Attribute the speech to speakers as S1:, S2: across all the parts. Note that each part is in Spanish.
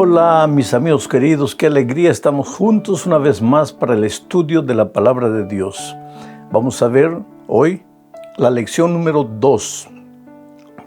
S1: Hola mis amigos queridos, qué alegría, estamos juntos una vez más para el estudio de la Palabra de Dios. Vamos a ver hoy la lección número 2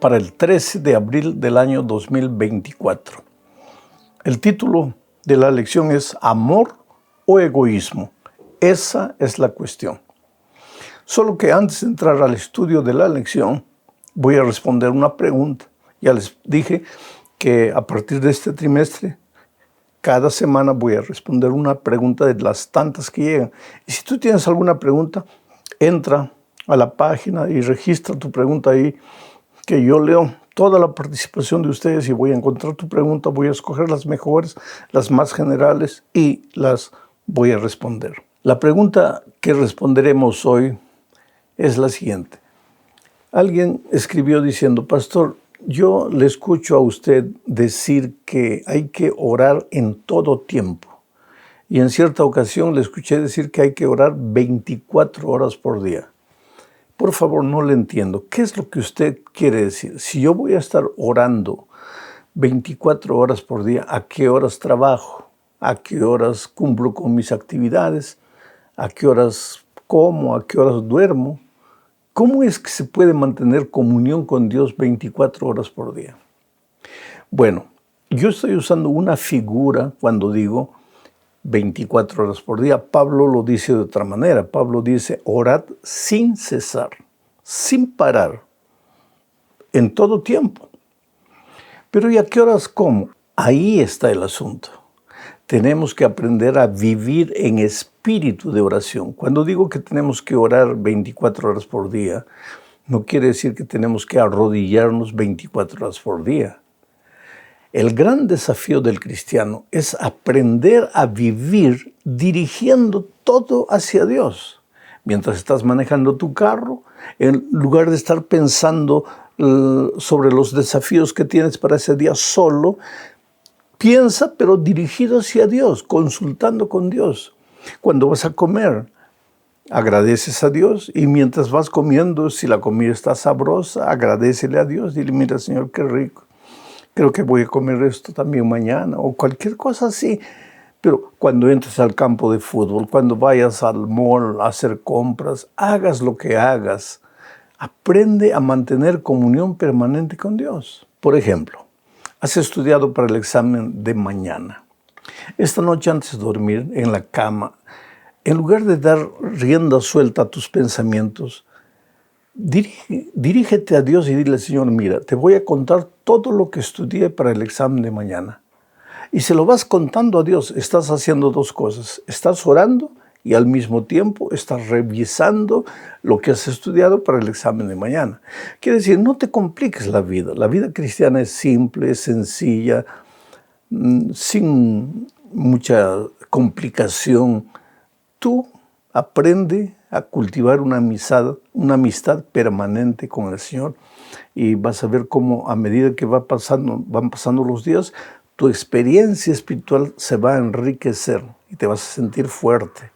S1: para el 13 de abril del año 2024. El título de la lección es ¿Amor o egoísmo? Esa es la cuestión. Solo que antes de entrar al estudio de la lección, voy a responder una pregunta. Ya les dije que a partir de este trimestre, cada semana voy a responder una pregunta de las tantas que llegan. Y si tú tienes alguna pregunta, entra a la página y registra tu pregunta ahí, que yo leo toda la participación de ustedes y voy a encontrar tu pregunta, voy a escoger las mejores, las más generales y las voy a responder. La pregunta que responderemos hoy es la siguiente. Alguien escribió diciendo, Pastor, yo le escucho a usted decir que hay que orar en todo tiempo. Y en cierta ocasión le escuché decir que hay que orar 24 horas por día. Por favor, no le entiendo. ¿Qué es lo que usted quiere decir? Si yo voy a estar orando 24 horas por día, ¿a qué horas trabajo? ¿A qué horas cumplo con mis actividades? ¿A qué horas como? ¿A qué horas duermo? ¿Cómo es que se puede mantener comunión con Dios 24 horas por día? Bueno, yo estoy usando una figura cuando digo 24 horas por día. Pablo lo dice de otra manera. Pablo dice, orad sin cesar, sin parar, en todo tiempo. Pero ¿y a qué horas cómo? Ahí está el asunto. Tenemos que aprender a vivir en espíritu de oración. Cuando digo que tenemos que orar 24 horas por día, no quiere decir que tenemos que arrodillarnos 24 horas por día. El gran desafío del cristiano es aprender a vivir dirigiendo todo hacia Dios. Mientras estás manejando tu carro, en lugar de estar pensando sobre los desafíos que tienes para ese día solo, piensa, pero dirigido hacia Dios, consultando con Dios. Cuando vas a comer, agradeces a Dios y mientras vas comiendo, si la comida está sabrosa, agradécele a Dios. Dile, mira, Señor, qué rico. Creo que voy a comer esto también mañana o cualquier cosa así. Pero cuando entres al campo de fútbol, cuando vayas al mall a hacer compras, hagas lo que hagas, aprende a mantener comunión permanente con Dios. Por ejemplo, has estudiado para el examen de mañana. Esta noche antes de dormir en la cama, en lugar de dar rienda suelta a tus pensamientos, dirígete a Dios y dile, Señor, mira, te voy a contar todo lo que estudié para el examen de mañana. Y se lo vas contando a Dios, estás haciendo dos cosas. Estás orando y al mismo tiempo estás revisando lo que has estudiado para el examen de mañana. Quiere decir, no te compliques la vida. La vida cristiana es simple, es sencilla, sin mucha complicación. Tú aprende a cultivar una amistad permanente con el Señor y vas a ver cómo a medida que van pasando los días, tu experiencia espiritual se va a enriquecer y te vas a sentir fuerte.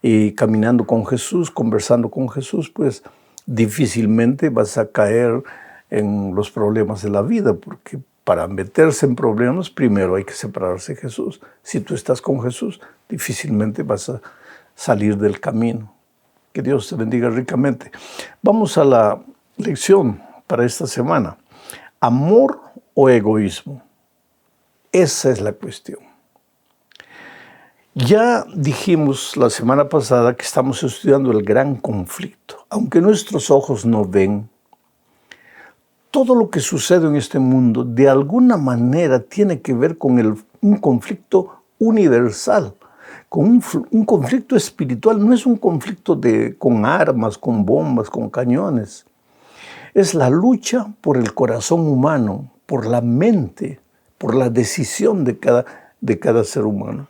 S1: Y caminando con Jesús, conversando con Jesús, pues difícilmente vas a caer en los problemas de la vida, porque para meterse en problemas primero hay que separarse de Jesús. Si tú estás con Jesús, difícilmente vas a salir del camino. Que Dios te bendiga ricamente. Vamos a la lección para esta semana. ¿Amor o egoísmo? Esa es la cuestión. Ya dijimos la semana pasada que estamos estudiando el gran conflicto. Aunque nuestros ojos no ven, todo lo que sucede en este mundo de alguna manera tiene que ver con un conflicto universal, con un conflicto espiritual. No es un conflicto con armas, con bombas, con cañones. Es la lucha por el corazón humano, por la mente, por la decisión de cada ser humano.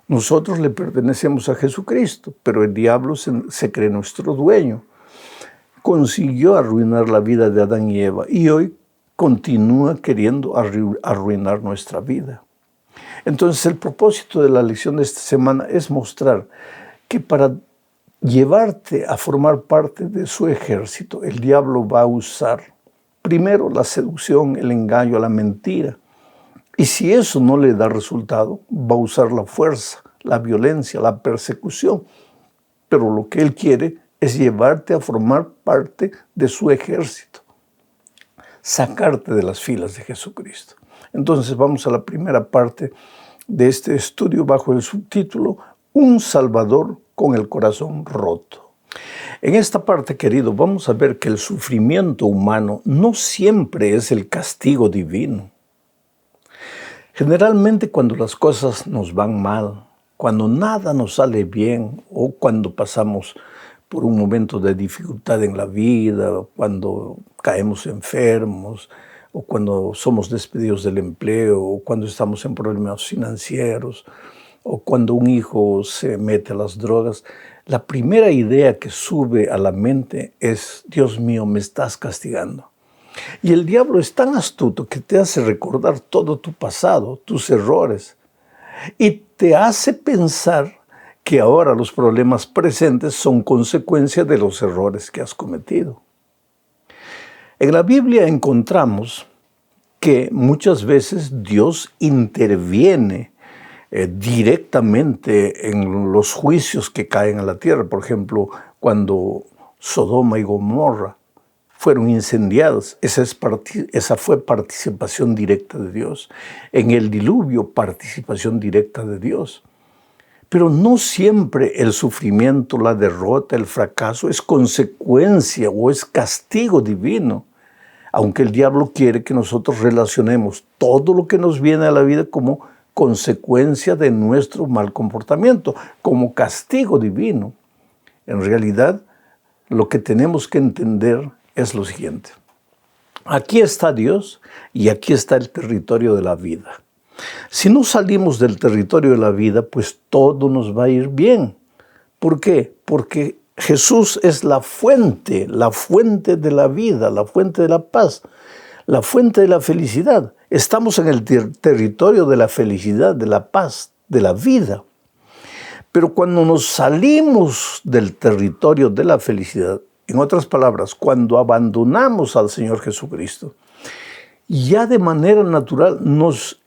S1: Nosotros le pertenecemos a Jesucristo, pero el diablo se cree nuestro dueño. Consiguió arruinar la vida de Adán y Eva y hoy continúa queriendo arruinar nuestra vida. Entonces el propósito de la lección de esta semana es mostrar que para llevarte a formar parte de su ejército, el diablo va a usar primero la seducción, el engaño, la mentira, Y si eso no le da resultado, va a usar la fuerza, la violencia, la persecución. Pero lo que Él quiere es llevarte a formar parte de su ejército, sacarte de las filas de Jesucristo. Entonces vamos a la primera parte de este estudio bajo el subtítulo Un Salvador con el corazón roto. En esta parte, querido, vamos a ver que el sufrimiento humano no siempre es el castigo divino. Generalmente cuando las cosas nos van mal, cuando nada nos sale bien o cuando pasamos por un momento de dificultad en la vida, cuando caemos enfermos o cuando somos despedidos del empleo o cuando estamos en problemas financieros o cuando un hijo se mete a las drogas, la primera idea que sube a la mente es: Dios mío, me estás castigando. Y el diablo es tan astuto que te hace recordar todo tu pasado, tus errores, y te hace pensar que ahora los problemas presentes son consecuencia de los errores que has cometido. En la Biblia encontramos que muchas veces Dios interviene directamente en los juicios que caen a la tierra. Por ejemplo, cuando Sodoma y Gomorra fueron incendiados, esa fue participación directa de Dios. En el diluvio, participación directa de Dios. Pero no siempre el sufrimiento, la derrota, el fracaso es consecuencia o es castigo divino. Aunque el diablo quiere que nosotros relacionemos todo lo que nos viene a la vida como consecuencia de nuestro mal comportamiento, como castigo divino. En realidad, lo que tenemos que entender es lo siguiente. Aquí está Dios y aquí está el territorio de la vida. Si no salimos del territorio de la vida, pues todo nos va a ir bien. ¿Por qué? Porque Jesús es la fuente de la vida, la fuente de la paz, la fuente de la felicidad. Estamos en el territorio de la felicidad, de la paz, de la vida. Pero cuando nos salimos del territorio de la felicidad, en otras palabras, cuando abandonamos al Señor Jesucristo, ya de manera natural nos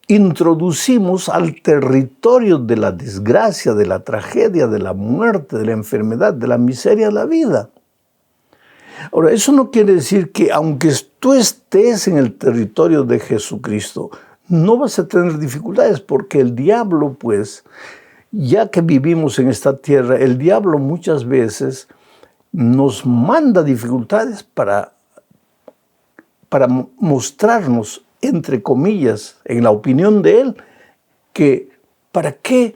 S1: introducimos al territorio de la desgracia, de la tragedia, de la muerte, de la enfermedad, de la miseria de la vida. Ahora, eso no quiere decir que aunque tú estés en el territorio de Jesucristo, no vas a tener dificultades, porque el diablo, pues, ya que vivimos en esta tierra, el diablo muchas veces nos manda dificultades para mostrarnos, entre comillas, en la opinión de él, que ¿para qué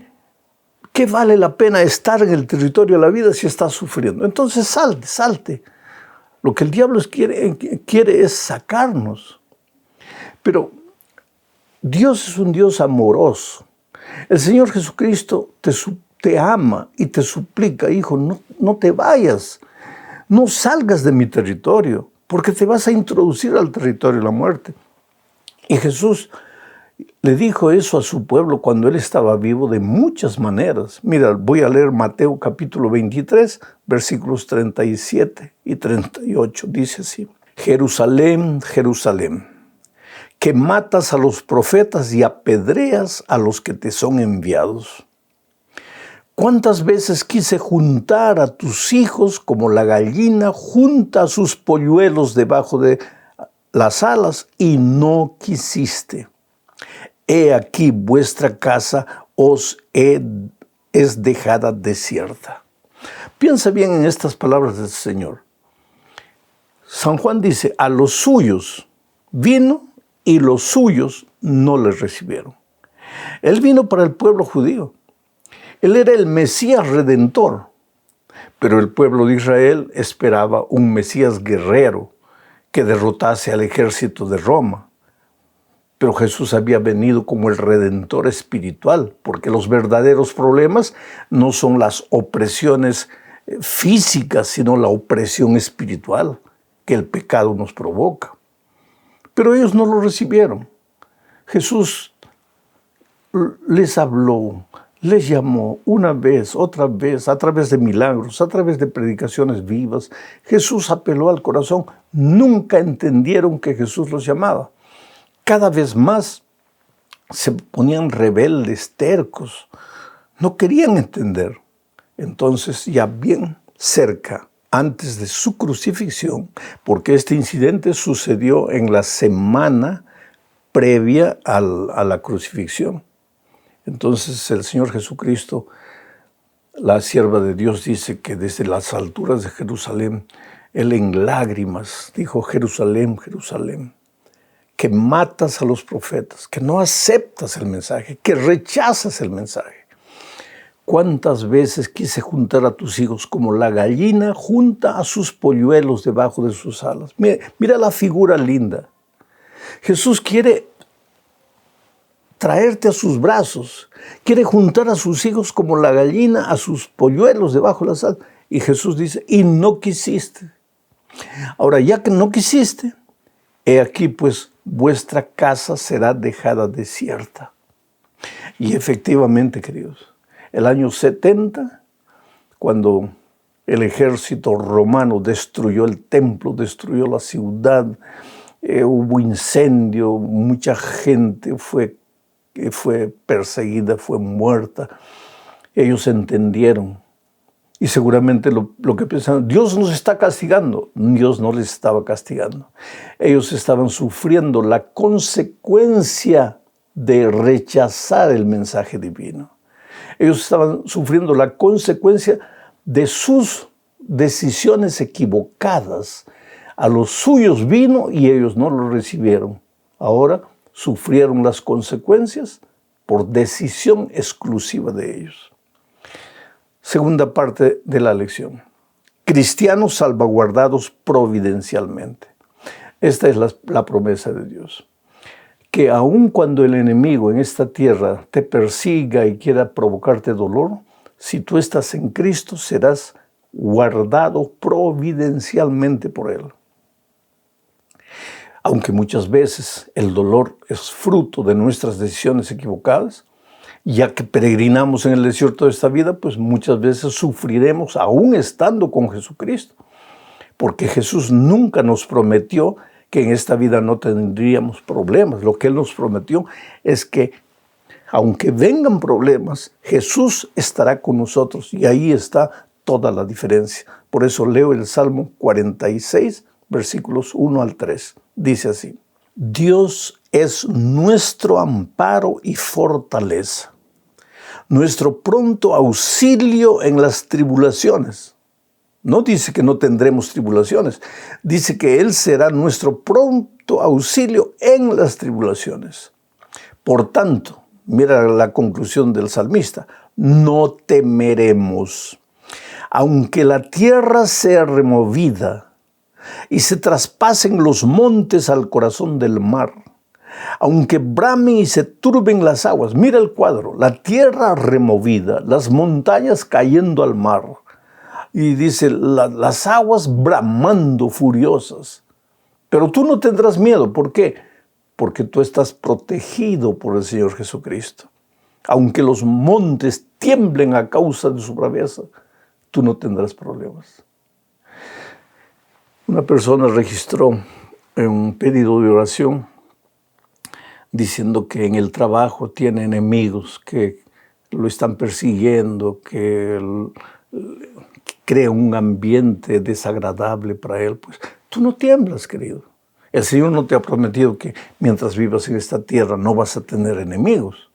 S1: vale la pena estar en el territorio de la vida si estás sufriendo? Entonces salte. Lo que el diablo quiere es sacarnos. Pero Dios es un Dios amoroso. El Señor Jesucristo te ama y te suplica: hijo, no te vayas, no salgas de mi territorio, porque te vas a introducir al territorio de la muerte. Y Jesús le dijo eso a su pueblo cuando él estaba vivo de muchas maneras. Mira, voy a leer Mateo capítulo 23, versículos 37 y 38. Dice así: Jerusalén, Jerusalén, que matas a los profetas y apedreas a los que te son enviados. ¿Cuántas veces quise juntar a tus hijos como la gallina junta a sus polluelos debajo de las alas y no quisiste? He aquí vuestra casa es dejada desierta. Piensa bien en estas palabras del Señor. San Juan dice: a los suyos vino y los suyos no le recibieron. Él vino para el pueblo judío. Él era el Mesías redentor, pero el pueblo de Israel esperaba un Mesías guerrero que derrotase al ejército de Roma. Pero Jesús había venido como el redentor espiritual, porque los verdaderos problemas no son las opresiones físicas, sino la opresión espiritual que el pecado nos provoca. Pero ellos no lo recibieron. Jesús les habló, les llamó una vez, otra vez, a través de milagros, a través de predicaciones vivas. Jesús apeló al corazón. Nunca entendieron que Jesús los llamaba. Cada vez más se ponían rebeldes, tercos, no querían entender. Entonces, ya bien cerca, antes de su crucifixión, porque este incidente sucedió en la semana previa a la crucifixión. Entonces el Señor Jesucristo, la sierva de Dios, dice que desde las alturas de Jerusalén, Él en lágrimas dijo: Jerusalén, Jerusalén, que matas a los profetas, que no aceptas el mensaje, que rechazas el mensaje. ¿Cuántas veces quise juntar a tus hijos como la gallina junta a sus polluelos debajo de sus alas? Mira la figura linda. Jesús quiere traerte a sus brazos, quiere juntar a sus hijos como la gallina a sus polluelos debajo de las alas. Y Jesús dice: y no quisiste. Ahora, ya que no quisiste, he aquí pues vuestra casa será dejada desierta. Y efectivamente, queridos, el año 70, cuando el ejército romano destruyó el templo, destruyó la ciudad, hubo incendio, mucha gente fue perseguida, fue muerta. Ellos entendieron. Y seguramente lo que pensaron: Dios nos está castigando. Dios no les estaba castigando. Ellos estaban sufriendo la consecuencia de rechazar el mensaje divino. Ellos estaban sufriendo la consecuencia de sus decisiones equivocadas. A los suyos vino y ellos no lo recibieron. Ahora sufrieron las consecuencias por decisión exclusiva de ellos. Segunda parte de la lección: cristianos salvaguardados providencialmente. Esta es la promesa de Dios. Que aun cuando el enemigo en esta tierra te persiga y quiera provocarte dolor, si tú estás en Cristo, serás guardado providencialmente por Él. Aunque muchas veces el dolor es fruto de nuestras decisiones equivocadas, ya que peregrinamos en el desierto de esta vida, pues muchas veces sufriremos aún estando con Jesucristo. Porque Jesús nunca nos prometió que en esta vida no tendríamos problemas. Lo que Él nos prometió es que, aunque vengan problemas, Jesús estará con nosotros. Y ahí está toda la diferencia. Por eso leo el Salmo 46, versículos 1 al 3. Dice así: Dios es nuestro amparo y fortaleza, nuestro pronto auxilio en las tribulaciones. No dice que no tendremos tribulaciones, dice que Él será nuestro pronto auxilio en las tribulaciones. Por tanto, mira la conclusión del salmista: no temeremos, aunque la tierra sea removida y se traspasen los montes al corazón del mar, aunque bramen y se turben las aguas. Mira el cuadro: la tierra removida, las montañas cayendo al mar. Y dice, las aguas bramando furiosas. Pero tú no tendrás miedo. ¿Por qué? Porque tú estás protegido por el Señor Jesucristo. Aunque los montes tiemblen a causa de su braveza, tú no tendrás problemas. Una persona registró un pedido de oración diciendo que en el trabajo tiene enemigos que lo están persiguiendo, que crea un ambiente desagradable para él. Pues tú no tiemblas, querido. El Señor no te ha prometido que mientras vivas en esta tierra no vas a tener enemigos.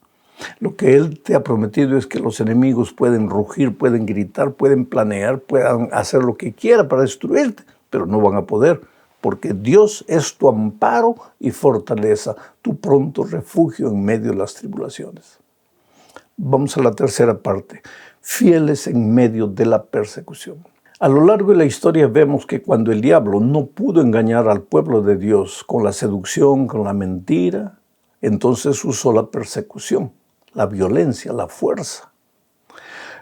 S1: Lo que Él te ha prometido es que los enemigos pueden rugir, pueden gritar, pueden planear, puedan hacer lo que quieran para destruirte, pero no van a poder, porque Dios es tu amparo y fortaleza, tu pronto refugio en medio de las tribulaciones. Vamos a la tercera parte: fieles en medio de la persecución. A lo largo de la historia vemos que cuando el diablo no pudo engañar al pueblo de Dios con la seducción, con la mentira, entonces usó la persecución, la violencia, la fuerza.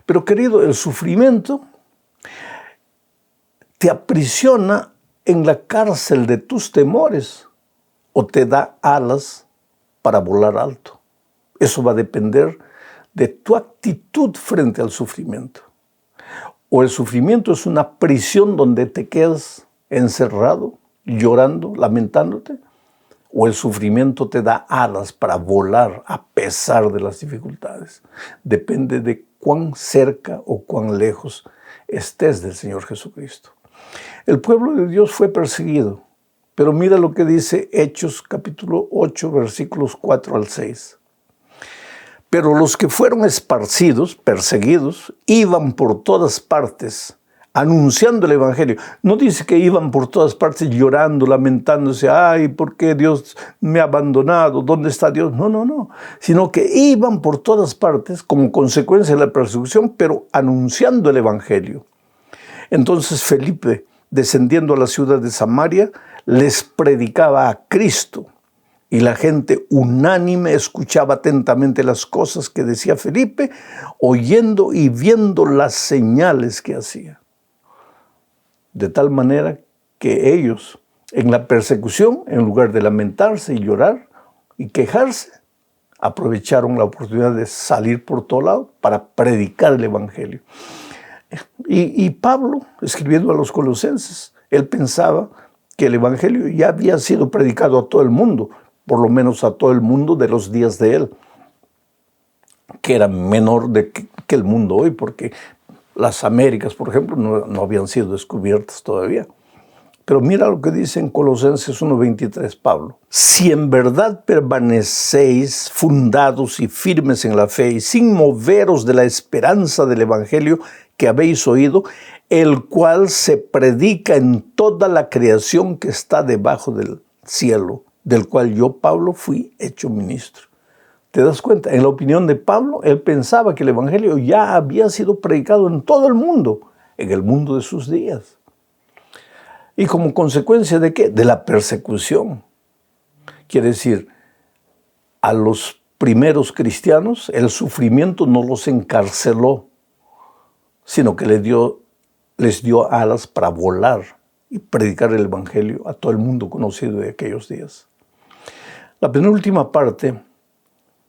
S1: Pero querido, el sufrimiento te aprisiona en la cárcel de tus temores o te da alas para volar alto. Eso va a depender de tu actitud frente al sufrimiento. O el sufrimiento es una prisión donde te quedas encerrado, llorando, lamentándote, o el sufrimiento te da alas para volar a pesar de las dificultades. Depende de cuán cerca o cuán lejos estés del Señor Jesucristo. El pueblo de Dios fue perseguido, pero mira lo que dice Hechos capítulo 8, versículos 4 al 6. Pero los que fueron esparcidos, perseguidos, iban por todas partes anunciando el Evangelio. No dice que iban por todas partes llorando, lamentándose, ay, ¿por qué Dios me ha abandonado? ¿Dónde está Dios? No, sino que iban por todas partes como consecuencia de la persecución, pero anunciando el Evangelio. Entonces Felipe, descendiendo a la ciudad de Samaria, les predicaba a Cristo. Y la gente unánime escuchaba atentamente las cosas que decía Felipe, oyendo y viendo las señales que hacía. De tal manera que ellos, en la persecución, en lugar de lamentarse y llorar y quejarse, aprovecharon la oportunidad de salir por todo lado para predicar el Evangelio. Y Pablo, escribiendo a los colosenses, él pensaba que el Evangelio ya había sido predicado a todo el mundo, por lo menos a todo el mundo de los días de él, que era menor que el mundo hoy, porque las Américas, por ejemplo, no habían sido descubiertas todavía. Pero mira lo que dice en Colosenses 1:23 Pablo. Si en verdad permanecéis fundados y firmes en la fe y sin moveros de la esperanza del Evangelio que habéis oído, el cual se predica en toda la creación que está debajo del cielo, del cual yo, Pablo, fui hecho ministro. ¿Te das cuenta? En la opinión de Pablo, él pensaba que el Evangelio ya había sido predicado en todo el mundo, en el mundo de sus días. ¿Y como consecuencia de qué? De la persecución. Quiere decir, a los primeros cristianos el sufrimiento no los encarceló, sino que les dio alas para volar y predicar el Evangelio a todo el mundo conocido de aquellos días. La penúltima parte,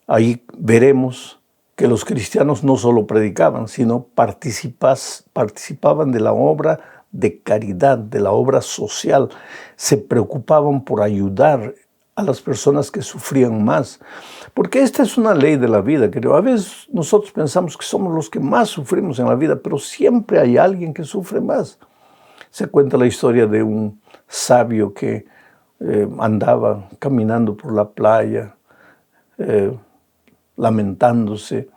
S1: ahí veremos que los cristianos no solo predicaban, sino participaban de la obra de caridad, de la obra social. Se preocupaban por ayudar a las personas que sufrían más. Porque esta es una ley de la vida, creo. A veces nosotros pensamos que somos los que más sufrimos en la vida, pero siempre hay alguien que sufre más. Se cuenta la historia de un sabio que andaba caminando por la playa, lamentándose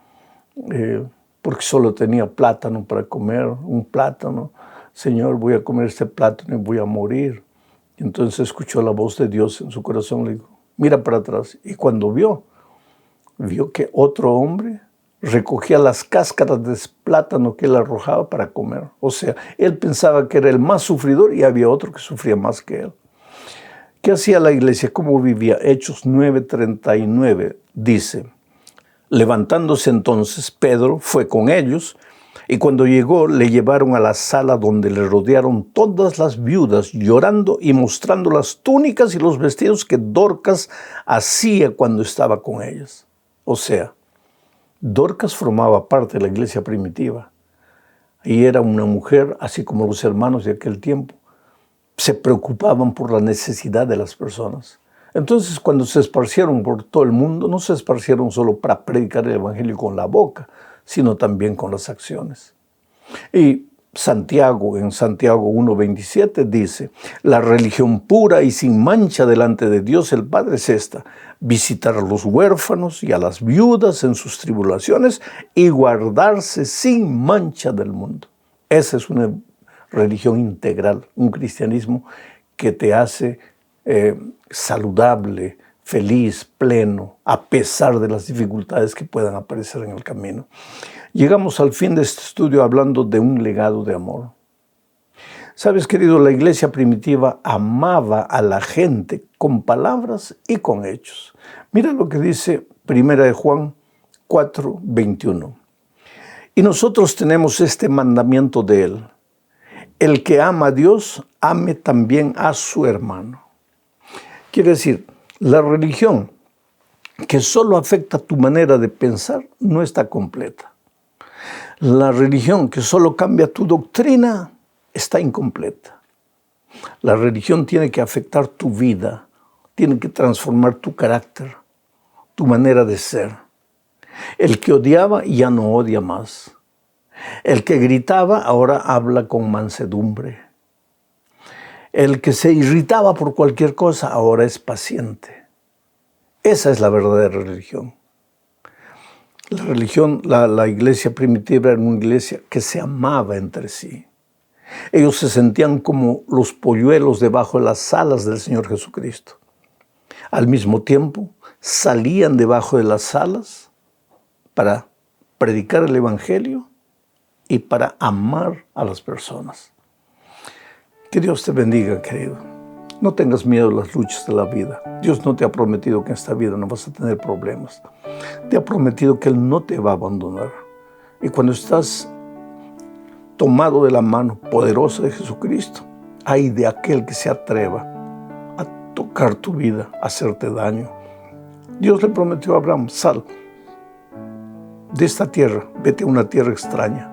S1: porque solo tenía plátano para comer, un plátano. Señor, voy a comer este plátano y voy a morir. Y entonces escuchó la voz de Dios en su corazón, le dijo, mira para atrás. Y cuando vio que otro hombre recogía las cáscaras de plátano que él arrojaba para comer. O sea, él pensaba que era el más sufridor y había otro que sufría más que él. ¿Qué hacía la iglesia? ¿Cómo vivía? Hechos 9:39 dice, levantándose entonces, Pedro fue con ellos y cuando llegó le llevaron a la sala donde le rodearon todas las viudas llorando y mostrando las túnicas y los vestidos que Dorcas hacía cuando estaba con ellas. O sea, Dorcas formaba parte de la iglesia primitiva y era una mujer, así como los hermanos de aquel tiempo, se preocupaban por la necesidad de las personas. Entonces, cuando se esparcieron por todo el mundo, no se esparcieron solo para predicar el Evangelio con la boca, sino también con las acciones. Y Santiago, en Santiago 1:27 dice, la religión pura y sin mancha delante de Dios el Padre es esta, visitar a los huérfanos y a las viudas en sus tribulaciones y guardarse sin mancha del mundo. Esa es una religión integral, un cristianismo que te hace saludable, feliz, pleno, a pesar de las dificultades que puedan aparecer en el camino. Llegamos al fin de este estudio hablando de un legado de amor. Sabes, querido, la iglesia primitiva amaba a la gente con palabras y con hechos. Mira lo que dice 1 de Juan 4:21. Y nosotros tenemos este mandamiento de él. El que ama a Dios, ame también a su hermano. Quiere decir, la religión que solo afecta tu manera de pensar no está completa. La religión que solo cambia tu doctrina está incompleta. La religión tiene que afectar tu vida, tiene que transformar tu carácter, tu manera de ser. El que odiaba ya no odia más. El que gritaba ahora habla con mansedumbre. El que se irritaba por cualquier cosa ahora es paciente. Esa es la verdadera religión. La religión, la iglesia primitiva era una iglesia que se amaba entre sí. Ellos se sentían como los polluelos debajo de las alas del Señor Jesucristo. Al mismo tiempo, salían debajo de las alas para predicar el Evangelio y para amar a las personas. Que Dios te bendiga, querido. No tengas miedo de las luchas de la vida. Dios no te ha prometido que en esta vida no vas a tener problemas. Te ha prometido que Él no te va a abandonar. Y cuando estás tomado de la mano poderosa de Jesucristo, ay de aquel que se atreva a tocar tu vida, a hacerte daño. Dios le prometió a Abraham: sal de esta tierra, vete a una tierra extraña,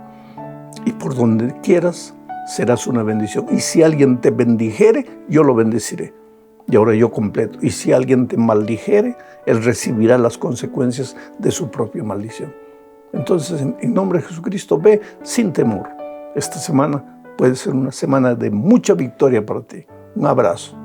S1: y por donde quieras serás una bendición. Y si alguien te bendijere, yo lo bendeciré. Y ahora yo completo. Y si alguien te maldijere, él recibirá las consecuencias de su propia maldición. Entonces, en nombre de Jesucristo, ve sin temor. Esta semana puede ser una semana de mucha victoria para ti. Un abrazo.